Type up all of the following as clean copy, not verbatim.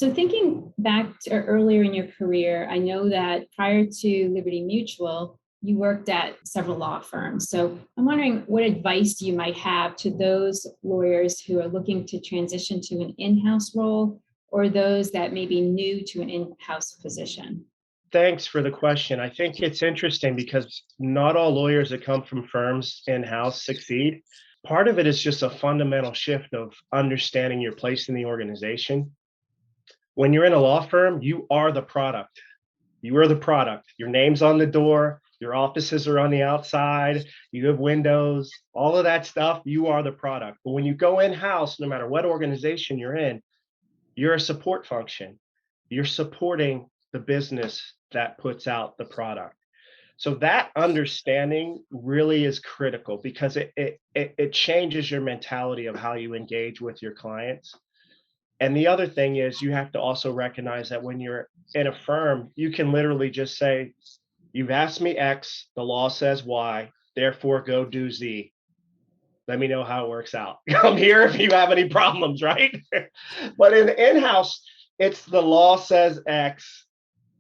So thinking back to earlier in your career, I know that prior to Liberty Mutual, you worked at several law firms. So I'm wondering what advice you might have to those lawyers who are looking to transition to an in-house role, or those that may be new to an in-house position. Thanks for the question. I think it's interesting because not all lawyers that come from firms in-house succeed. Part of it is just a fundamental shift of understanding your place in the organization. When you're in a law firm, you are the product. You are the product. Your name's on the door, your offices are on the outside, you have windows, all of that stuff, you are the product. But when you go in-house, no matter what organization you're in, you're a support function. You're supporting the business that puts out the product. So that understanding really is critical because it changes your mentality of how you engage with your clients. And the other thing is you have to also recognize that when you're in a firm, you can literally just say, you've asked me X, the law says Y, therefore go do Z. Let me know how it works out. I'm here if you have any problems, right? But in in-house, it's the law says X,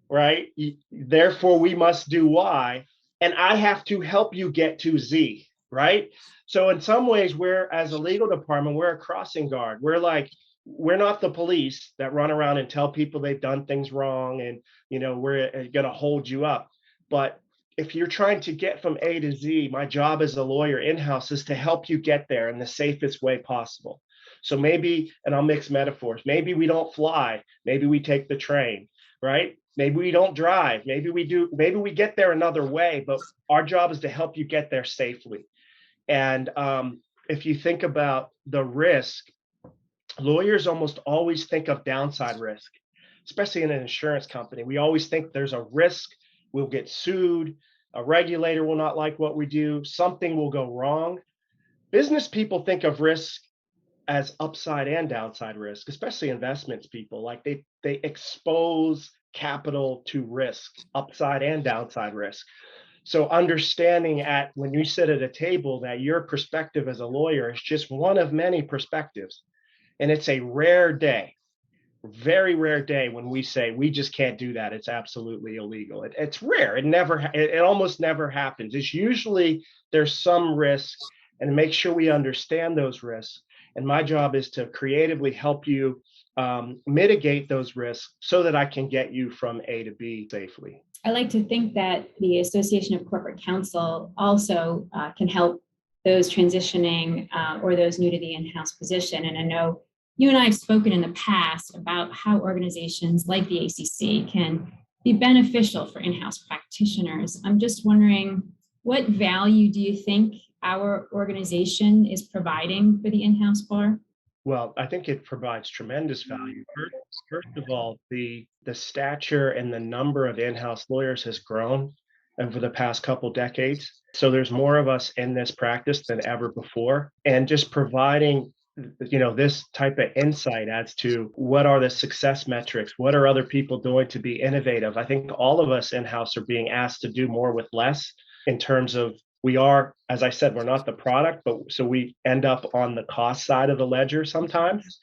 right? Therefore, we must do Y, and I have to help you get to Z, right? So in some ways, we're, as a legal department, we're a crossing guard. We're not the police that run around and tell people they've done things wrong and, we're going to hold you up. But if you're trying to get from A to Z, my job as a lawyer in-house is to help you get there in the safest way possible. So maybe, and I'll mix metaphors, maybe we don't fly, maybe we take the train, right? Maybe we don't drive, maybe we get there another way, but our job is to help you get there safely. And if you think about the risk, lawyers almost always think of downside risk, especially in an insurance company. We always think there's a risk, we'll get sued, a regulator will not like what we do, something will go wrong. Business people think of risk as upside and downside risk, especially investments people. Like they expose capital to risk, upside and downside risk. So understanding when you sit at a table that your perspective as a lawyer is just one of many perspectives. And it's a rare day, very rare day when we say we just can't do that. It's absolutely illegal. It's rare. It almost never happens. It's usually there's some risk, and make sure we understand those risks. And my job is to creatively help you mitigate those risks so that I can get you from A to B safely. I like to think that the Association of Corporate Counsel also can help those transitioning or those new to the in-house position. And I know you and I have spoken in the past about how organizations like the ACC can be beneficial for in-house practitioners. I'm just wondering, what value do you think our organization is providing for the in-house bar? Well, I think it provides tremendous value. First of all, the stature and the number of in-house lawyers has grown over the past couple decades. So there's more of us in this practice than ever before. And just providing this type of insight as to what are the success metrics, what are other people doing to be innovative. I think all of us in-house are being asked to do more with less in terms of we are, as I said, we're not the product, but so we end up on the cost side of the ledger sometimes.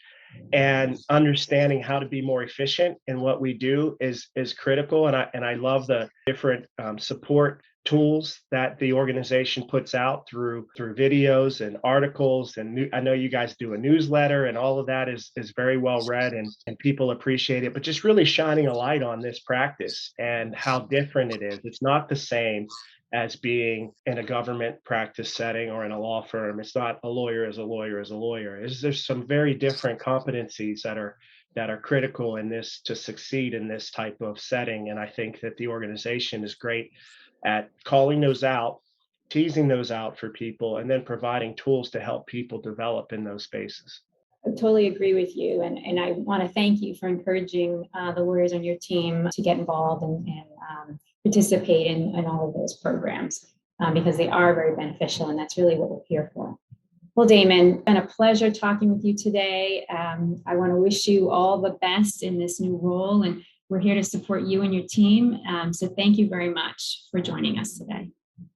And understanding how to be more efficient in what we do is critical. And I love the different support tools that the organization puts out through videos and articles. And I know you guys do a newsletter, and all of that is very well read and people appreciate it. But just really shining a light on this practice and how different it is. It's not the same as being in a government practice setting or in a law firm. It's not a lawyer is a lawyer is a lawyer. There's some very different competencies that are critical in this to succeed in this type of setting. And I think that the organization is great at calling those out, teasing those out for people, and then providing tools to help people develop in those spaces. I totally agree with you. And I want to thank you for encouraging the lawyers on your team to get involved and participate in all of those programs because they are very beneficial, and that's really what we're here for. Well, Damon, it's been a pleasure talking with you today. I want to wish you all the best in this new role, and we're here to support you and your team. So thank you very much for joining us today.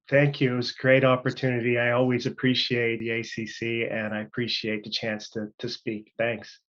Thank you. It was a great opportunity. I always appreciate the ACC, and I appreciate the chance to speak. Thanks.